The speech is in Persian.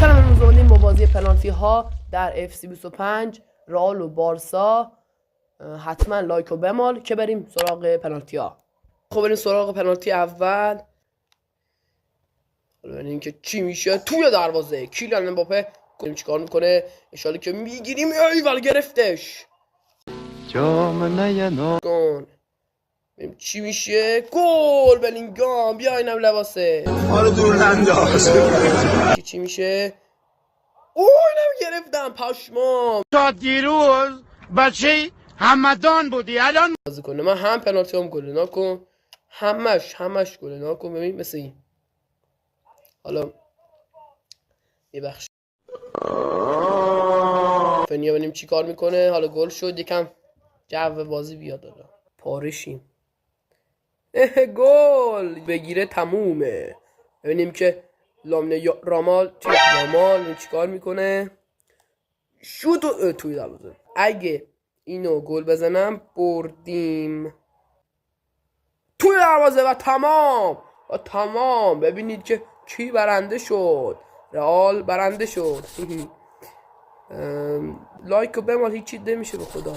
سلام، امروز اومدیم با بازی پنالتی ها در FC 25 رئال و بارسا. حتما لایک و بمال که بریم سراغ پنالتی ها. خب بریم سراغ پنالتی اول. حالا ببینیم که چی میشه توی دروازه. کیلیان امباپه کنیم چیکار میکنه. اشاره که میگیریم، ایول گرفتش. گل. ببینیم چی میشه. گل بلینگام. بیا اینم لباسه. ما رو دور ننداز. چی میشه. اینم گرفتم پشمام. تا دیروز بچه همدان بودی، الان بازی کنه. من هم پنالتی هم گل نکن، همش گل نکن. ببین مثل این. حالا ببخشید فنیا ببینیم چی کار میکنه. حالا گل شد، یکم جو بازی بیاد. حالا پارشیم. گل بگیره تمومه. ببینیم که رامال چی کار میکنه. شوت توی دروازه. اگه اینو گل بزنم بردیم توی دروازه و تمام. ببینید که کی برنده شد. رئال برنده شد. لایک و بمال هیچی نمیشه به خدا.